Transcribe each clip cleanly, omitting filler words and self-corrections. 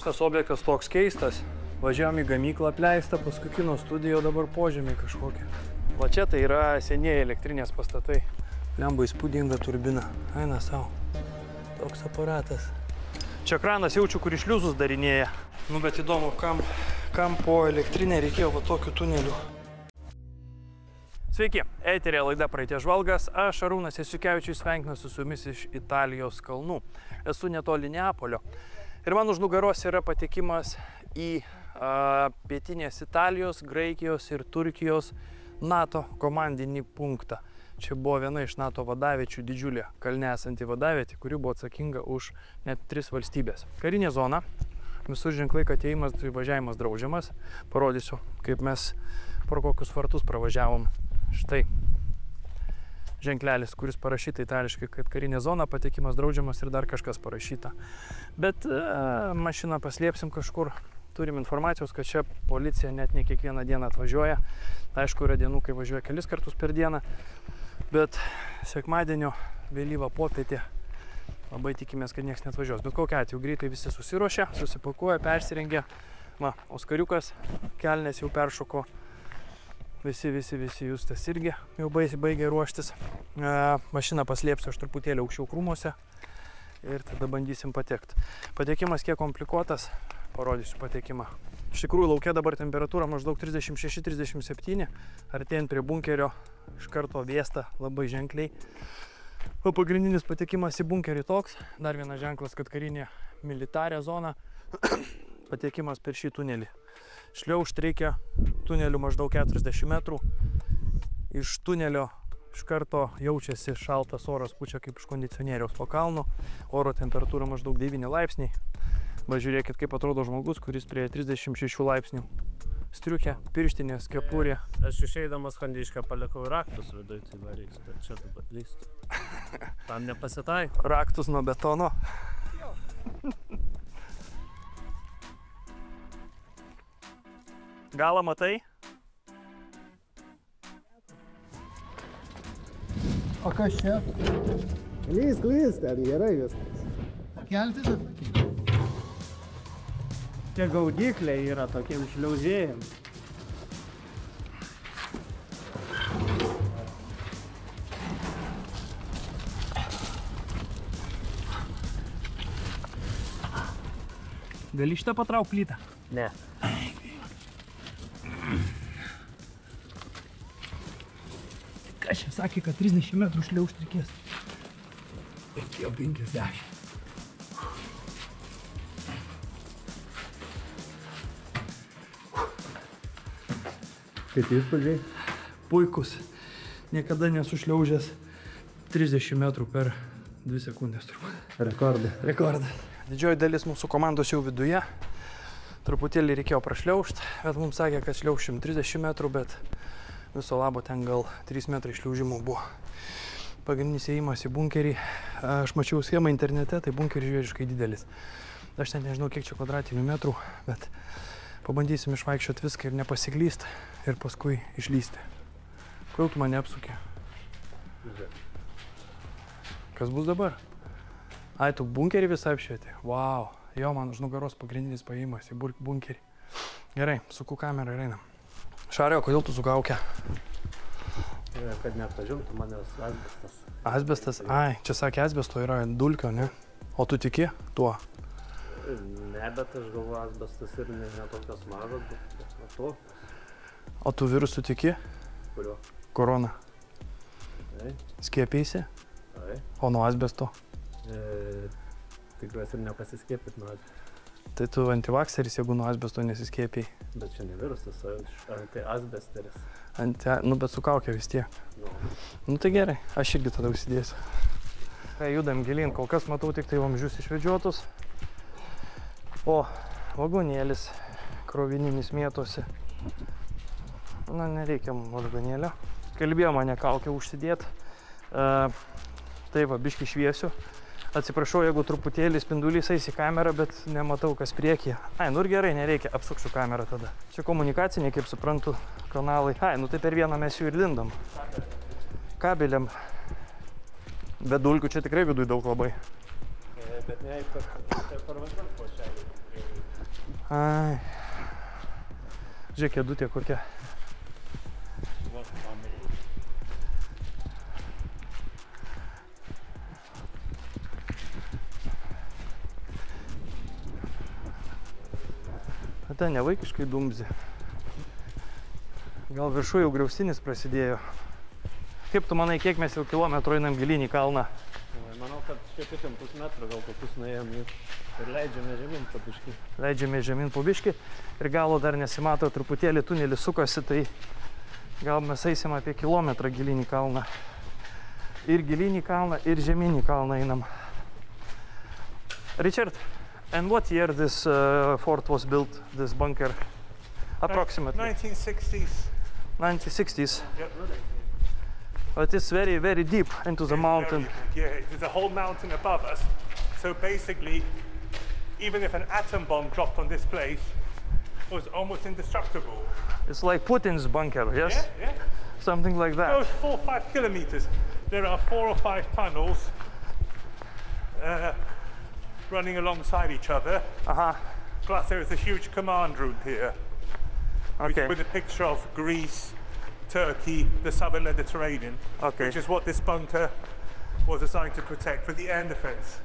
Tas objektas toks keistas. Važiavom į gamyklą apleistą, paskui kino studiją, dabar požemiai kažkokie. Va čia tai yra senieji elektrinės pastatai. Lemba įspūdinga turbina. Eina savo. Toks aparatas. Čia kranas jaučiu, kur šliuzus darinėja. Nu, bet įdomu, kam po elektrinė reikėjo va tokių tunelių. Sveiki, eterėje laida Praeities žvalgas. Aš Arūnas Jasiukevičius sveikinuosi su jumis iš Italijos kalnų. Esu netoli Neapolio. Ir man už nugaros yra patekimas į pietinės Italijos, Graikijos ir Turkijos NATO komandinį punktą. Čia buvo viena iš NATO vadaviečių, didžiulė kalne esanti vadavietė, kuri buvo atsakinga už net 3 valstybės. Karinė zona, visur ženklai, kad ėjimas ir važiavimas draudžiamas. Parodysiu, kaip mes pro kokius vartus pravažiavom. Štai ženklelis, kuris parašyta itališkai, kad karinė zona, patekimas draudžiamas ir dar kažkas parašyta. Bet mašiną paslėpsim kažkur. Turim informacijos, kad čia policija net ne kiekvieną dieną atvažiuoja. Aišku, yra dienų, kai važiuoja kelis kartus per dieną. Bet sekmadienio vėlyvą popietę labai tikimės, kad niekas neatvažiuos. Bet kokiu atveju greitai visi susiruošia, susipakuoja, persirengia. Va, Oskariukas, kelnes jau peršoko. Visi Justas irgi jau baigė ruoštis. Mašiną paslėpsiu aš truputėlį aukščiau krūmuose ir tada bandysim patekti. Patekimas kiek komplikuotas, parodysiu patekimą. Iš tikrųjų, lauke dabar temperatūra maždaug 36-37, artėjant prie bunkerio iš karto vėsta labai ženkliai. O pagrindinis patekimas į bunkerį toks, dar vienas ženklas, kad karinė militarė zona, patekimas per šį tunelį. Šliaužt reikia tunelių maždaug 40 metrų. Iš tunelio iš karto jaučiasi šaltas oras, pučia kaip iš kondicionieriaus po kalno. Oro temperatūra maždaug 9 laipsniai. Va, žiūrėkit, kaip atrodo žmogus, kuris prie 36 laipsnių. Striukė, pirštinės, kepurė. Aš išeidamas Handišką palikau raktus viduje, tai va reiks, kad čia dabar lystų. Tam nepasitaiko. Raktus nuo betono. Galą matai? O kas čia? Lys, ten gerai viskas. Keltis atlakiai. Čia gaudikliai yra tokiem šliaužėjim. Gali šitą patrauk plytą? Ne. Kas čia sakė, kad 30 metrų šliaužt reikės? Reikėjo 50. Kaip įspūdžiai? Puikus. Niekada nesušliaužęs 30 metrų per 2 sekundės turbūt. Rekordas. Didžioji dalis mūsų komandos jau viduje. Truputėlį reikėjo prašliaužt, bet mums sakė, kad šliaušim 30 metrų, bet viso labo ten gal 3 metrai šliaužimo buvo. Pagrindinis ėjimas į bunkerį. Aš mačiau schemą internete, tai bunkeris žvėriškai didelis. Aš ten nežinau, kiek čia kvadratinių metrų, bet pabandysim išvaikščioti viską ir nepasiklyst ir paskui išlysti. Kodėl tu mane apsukė? Kas bus dabar? Ai, tu bunkerį visą apšvietė? Vau, jo, man už nugaros pagrindinis paėjimas į bunkerį. Gerai, suku kamerą ir einam. Šario, kodėl tu su kauke? Kad neatpažintų manęs asbestas. Asbestas? Ai, čia sakė, asbesto yra dulkio, ne? O tu tiki tuo? Ne, bet aš galvoju, asbestas ir ne tokios mažos, bet to. O tu virusų tiki? Kurio? Korona. Tai. Skiepėsi? Tai. O nuo asbesto? Tikiuosi ir nepasiskiepyt nuo asbesto. Tai tu antivakseris, jeigu nuo asbesto nesiskiepėjai. Bet čia ne virusas, tai asbesteris. Nu, bet su kaukė vis tiek. Nu tai gerai, aš irgi tada užsidėsiu. Tai judam gilyn, kol kas matau tik tai vamzdžius išvedžiotus. O, vagonėlis krovininis mėtosi. Na, nereikia vagonėlio. Kalbėjo mane kaukę užsidėt. Tai va, biškį šviesiu. Atsiprašau, jeigu truputėlį spindulys eis į kamerą, bet nematau, kas priekyje. Ai, nu ir gerai, nereikia, apsuksiu kamerą tada. Čia komunikaciniai, kaip suprantu, kanalai. Ai, nu tai per vieną mes jų ir lindam. Kabeliam. Bet dulkių čia tikrai viduj daug labai. Bet ne, per vandens plašelį. Ai. Žiūrėk, kėdutė kokia. Ten nevaikiškai dumzi. Gal viršų jau griaustinis prasidėjo. Kaip tu manai, kiek mes jau kilometrų einam gilyn į kalną? Manau, kad šiek tiek 1,5 metrų gal kokius nuėjom ir leidžiame žemyn po biškį. Leidžiame žemyn po biškį ir galo dar nesimato, truputėlį tunelis sukasi, tai gal mes eisim apie kilometrą gilyn į kalną. Ir gilyn į kalną, ir žemyn į kalną einam. Richard, and what year this fort was built, this bunker? Approximately. 1960s. 1960s. Yep. But it's very, very deep into the mountain. Yeah, there's a whole mountain above us. So basically, even if an atom bomb dropped on this place, it was almost indestructible. It's like Putin's bunker, yes? Yeah, yeah. Something like that. Goes 4 or 5 kilometers. There are 4 or 5 tunnels running alongside each other. Plus there is a huge command room here. Okay. With a picture of Greece, Turkey, the southern Mediterranean. Okay. Which is what this bunker was designed to protect for the air defense.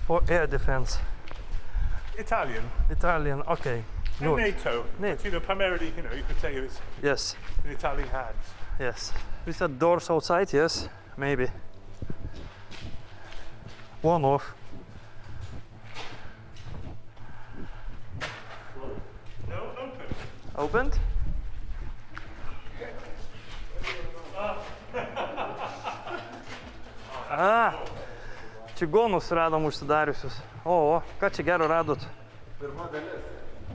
For air defense. Italian. Italian, okay. And Good. NATO. NATO. But, you know, primarily, you know, you could say it was Yes, in Italian hands. yes. Is that doors outside? Yes, maybe. One off. No, open. Opened? Čigonus radom užsidariusius. O, ką čia gero radot? Pirma dalis.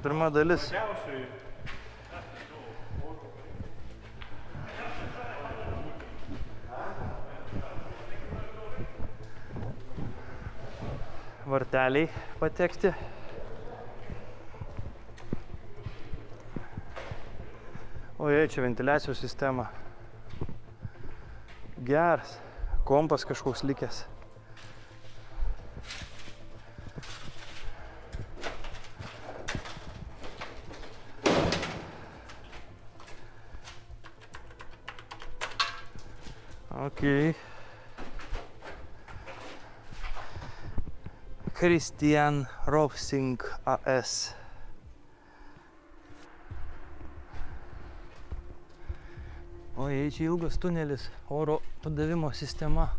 Pirma dalis. Daugiausiai. Varteliai patekti. Ojei, čia ventiliacijos sistema. Geras. Kompas kažkoks likęs. Okay. Christian Rovsing AS. Ojei, čia ilgas tunelis, oro padavimo sistema.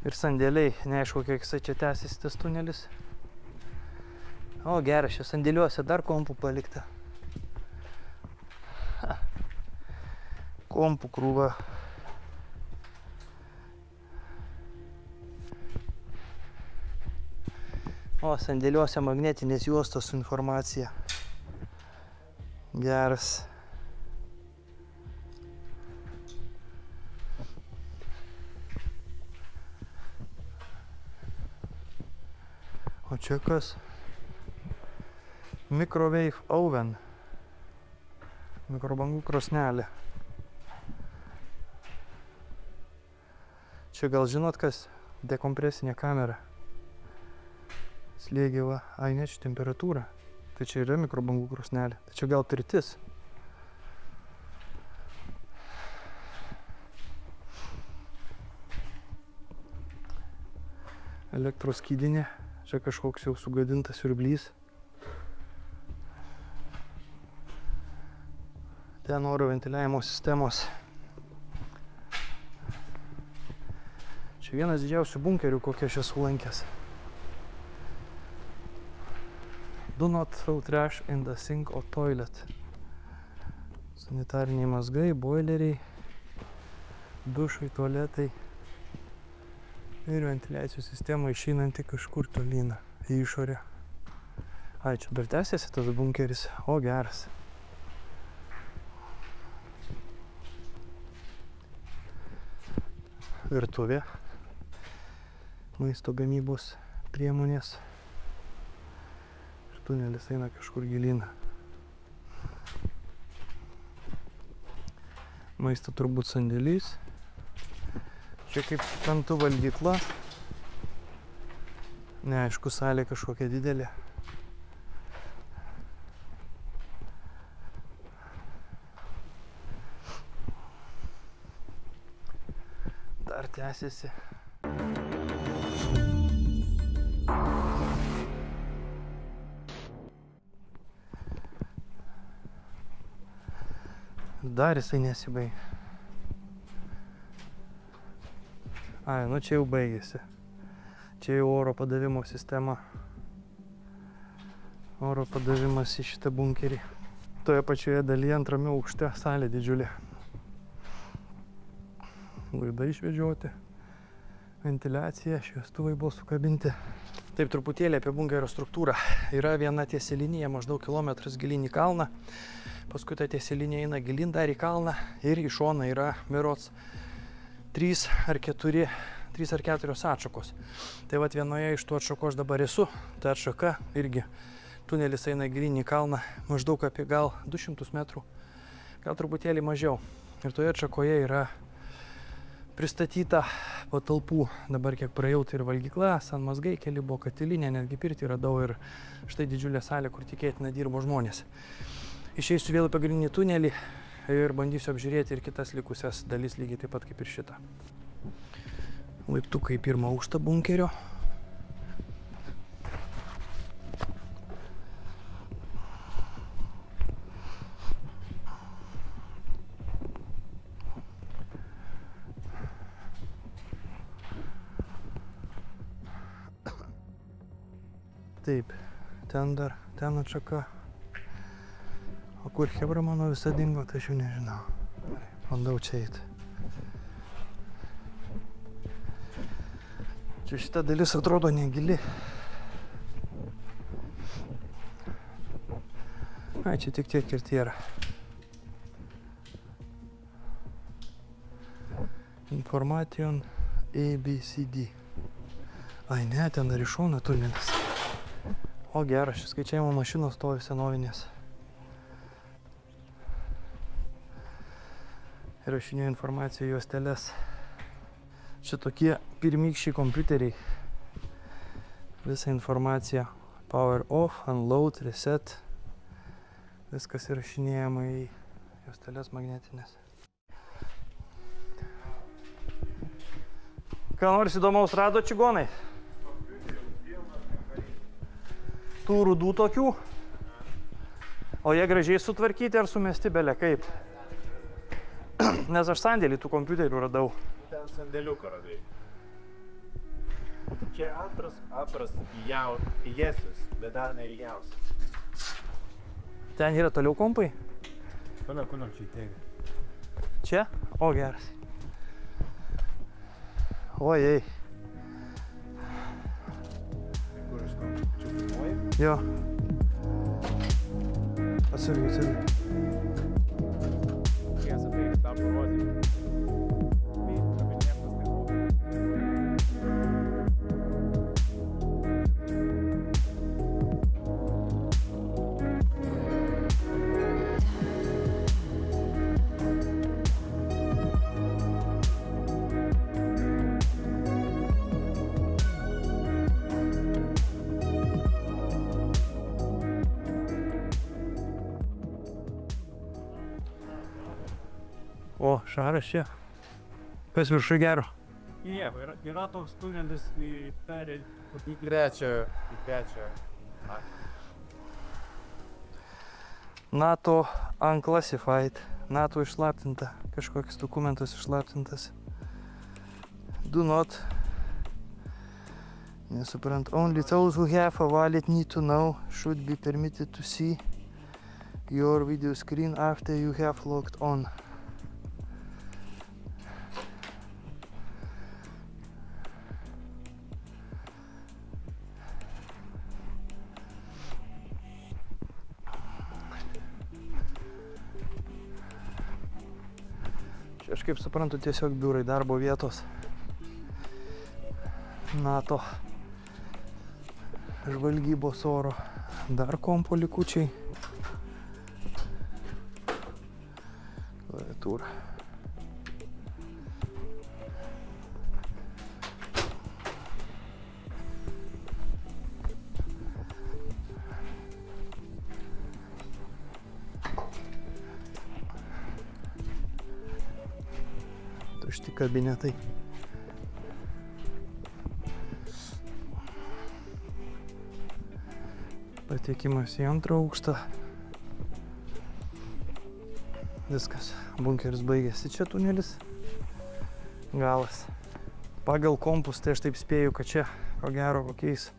Ir sandėliai, neaišku, kiek jisai čia tęsis tas tunelis. O, geras, čia sandėliuose dar kompų palikta. Kompų krūva. O, sandėliuose magnetinės juostos su informacija. Geras. O čia kas? Microwave oven. Mikrobangų krosnelė. Čia gal žinot kas? Dekompresinė kamera. Slėgė va. Ai, ne, čia temperatūra. Tai čia yra mikrobangų krosnelė. Tai čia gal pirtis. Elektros skydinė. Čia kažkoks jau sugadintas siurblys. Ten oro ventiliavimo sistemos. Čia vienas didžiausių bunkerių, kokie aš esu lankęs. Do not throw trash in the sink or toilet. Sanitariniai mazgai, boileriai, dušai, tualetai ir ventiliacijos sistema išeinanti kažkur tolyn į išorę. Ai, čia dar tęsiasi tas bunkeris. O, geras. Virtuvė. Maisto gamybos priemonės. Ir tunelis eina kažkur gilyn. Maisto turbūt sandėlys. Čia kaip suprantu valdykla. Neaišku, salė kažkokia didelė. Dar tęsiasi. Dar jisai nesibaigė. Ai, nu čia jau baigėsi. Čia jau oro padavimo sistema. Oro padavimas į šitą bunkerį. Toje pačioje dalyje antrame aukšte salė didžiulė. Laidai išvedžioti. Ventiliacija, šviestuvai buvo sukabinti. Taip truputėlį apie bunkerio struktūrą. Yra viena tiesi linija, maždaug kilometras gilyn į kalną. Paskui ta tiesi linija eina gilyn dar į kalną ir į šoną yra berods 3 ar 4 atšakos. Tai vat vienoje iš tų atšakų aš dabar esu. Ta atšaka irgi tunelis eina gilyn į kalną maždaug apie gal 200 metrų, gal truputėlį mažiau. Ir toje atšakoje yra pristatyta patalpų. Dabar kiek praėjau, tai ir valgykla, sanmazgai, keli buvo katilinė, netgi pirtį radau ir štai didžiulė salė, kur tikėtina dirbo žmonės. Išeisiu vėl į pagrindinį tunelį ir bandysiu apžiūrėti ir kitas likusias dalis lygiai taip pat kaip ir šitą. Laiptukai į pirmą aukštą bunkerio. Taip, ten atšaka. O kur chebra mano visa dingo, tai aš jau nežinau. Bandau čia eiti. Čia šita dalis atrodo negili. Ai, čia tik tiek ir tiera. Information ABCD. Ai ne, ten dar iš šono tunelis. O geras, šis skaičiavimo mašinos stovi senovinės. Rašinėjo informaciją juosteles. Čia tokie pirmykščiai kompiuteriai. Visa informacija. Power off, unload, reset. Viskas įrašinėjama į juosteles magnetinės. Ką nors įdomaus rado čigonai? Tų rudų tokių. O jie gražiai sutvarkyti ar sumesti bele kaip? Nes aš sandėlį tų kompiuterių radau. Ten sandėliuką radai. Čia apras įjėsis, bet dar neįjausias. Ten yra toliau kompai? Toliau, čia įteigia. Čia? O, geras. Ojei. Kur aš tam? Čia filmuoji? Jo. Atsargiai. Tiesa, tai tą parodyti. O, šaras čia. Kas viršui gero? Yra toks tunelis į trečią. NATO unclassified. NATO išslaptinta. Kažkoks dokumentas išslaptintas. Do not. Nesuprant. Only those who have a valid need to know should be permitted to see your video screen after you have logged on. Aš kaip suprantu, tiesiog biurai, darbo vietos. NATO žvalgybos oro. Dar kompo likučiai. Klaviatūra. tušti kabinetai. Patekimas į antrą aukštą. Viskas, bunkeris baigėsi. Čia tunelis. Galas. Pagal kompus, tai aš taip spėju, kad čia, ko gero, kokiais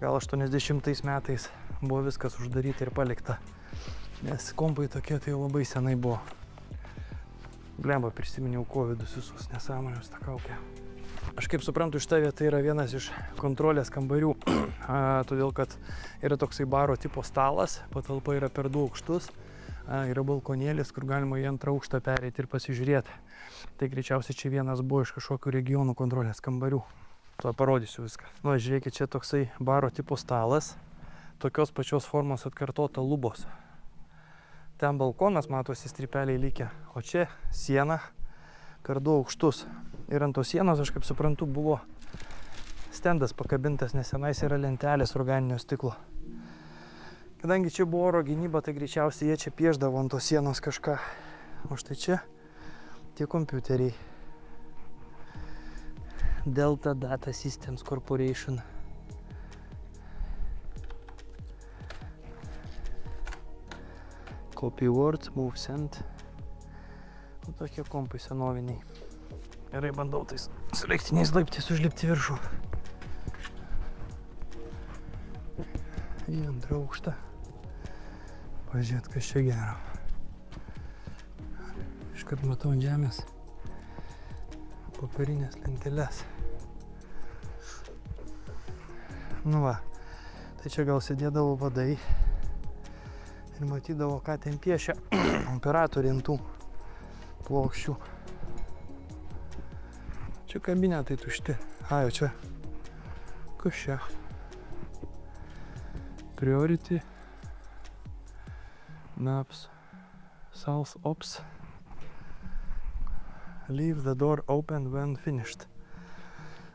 gal 80 metais buvo viskas uždaryta ir palikta. Nes kompai tokie tai labai senai buvo. Blemba, prisiminiau covidus visus, nesąmonės tą kaukę. Aš kaip suprantu, šita vieta yra vienas iš kontrolės kambarių, todėl kad yra toksai baro tipo stalas, patalpa yra per 2 aukštus, yra balkonėlis, kur galima į antrą aukštą pereiti ir pasižiūrėti. Tai greičiausiai čia vienas buvo iš kažkokių regionų kontrolės kambarių. Tuo parodysiu viską. Nu, žiūrėkit, čia toksai baro tipo stalas, tokios pačios formos atkartota lubos. Ten balkonas, matosi, strypeliai likę, o čia siena per 2 aukštus. Ir ant tos sienos, aš kaip suprantu, buvo stendas pakabintas, nes senais yra lentelės organinio stiklo. Kadangi čia buvo oro gynyba, tai greičiausiai jie čia piešdavo ant tos sienos kažką. O štai čia tie kompiuteriai. Delta Data Systems Corporation. Copy Word, Move Send. O tokie kompai senoviniai. Gerai, bandau tais su leiktiniais laiptais užlipti viršų. Į antrą aukštą. Pažiūrėt, kas čia gero. Iškart matau ant žemės popierinės lenteles. Nu va, tai čia gal sėdėdavo vadai ir matydavo, ką ten piešia operatoriai ant tų plokščių. Čia kabinetai tušti. Jau čia. Kas čia? Priority. Naps. South Ops. Leave the door open when finished.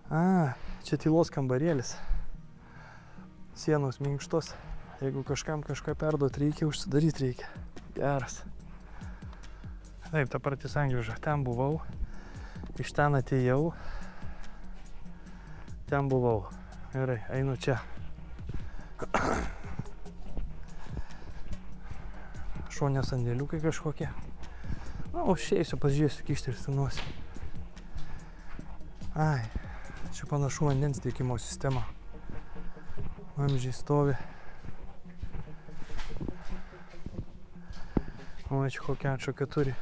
Čia tylos kambarėlis. Sienos minkštos. Jeigu kažkam kažką perduot reikia, užsidaryt reikia. Geras. Taip, ta pati sankryža. Ten buvau. Iš ten atėjau. Ten buvau. Gerai, einu čia. Šonė sandėliukai kažkokie. Na, užsėsiu, pasižiūrėsiu, kištelsiu nosį. Čia panašu vandens tiekimo sistema. Vamzdžiai stovi. O, čia kokią atšaką turi.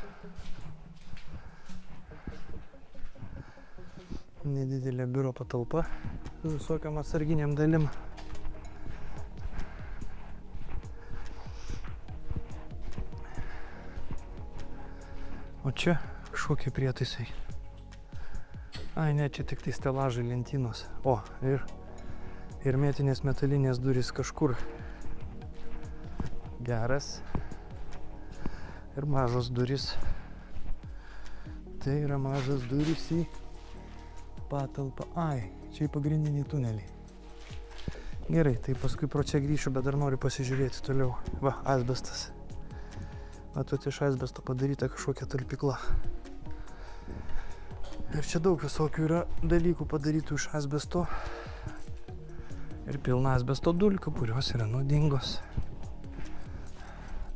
Nedidelė biuro patalpa su visokiam atsarginiam dalim. O čia kažkokie prietaisai. Ne, čia tik tai stelažai, lentynos. O, ir metinės metalinės durys kažkur. Geras. Ir mažos durys. Tai yra mažas durys į patalpą. Čia į pagrindinį tunelį. Gerai, tai paskui pro čia grįšiu, bet dar noriu pasižiūrėti toliau. Va, asbestas. Matot, iš asbesto padaryta kažkokia talpykla. Ir čia daug visokių yra dalykų padarytų iš asbesto. Ir pilna asbesto dulkių, kurios yra nuodingos.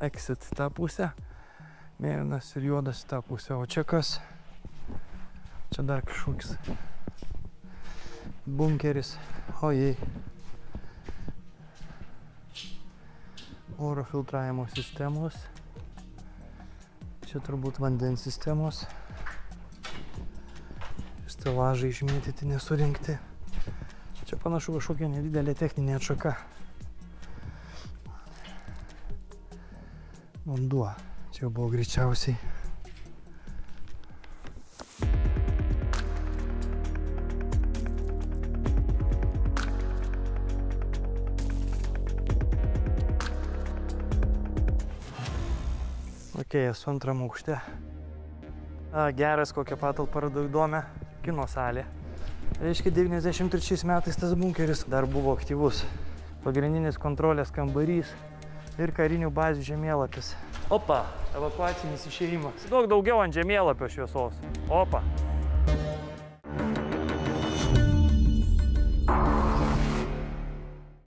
Exit tą pusę. Mėlynas ir juodas tą pusę. O čia kas? Čia dar kažkoks bunkeris. Ojei. Oro filtravimo sistemos. Čia turbūt vandens sistemos. Stelažai išmėtyti, nesurinkti. Čia panašu kažkokia nedidelė techninė atšaka. Vanduo. Čia buvo greičiausiai. Esu antram aukšte. Geras, kokią patalpą radau įdomią. Kino salė. Reiškia, 93 metais tas bunkeris dar buvo aktyvus. Pagrindinis kontrolės kambarys ir karinių bazių žemėlapis. Opa, evakuacinis išėjimas. Daug daugiau ant žemėlapio šviesos. Opa.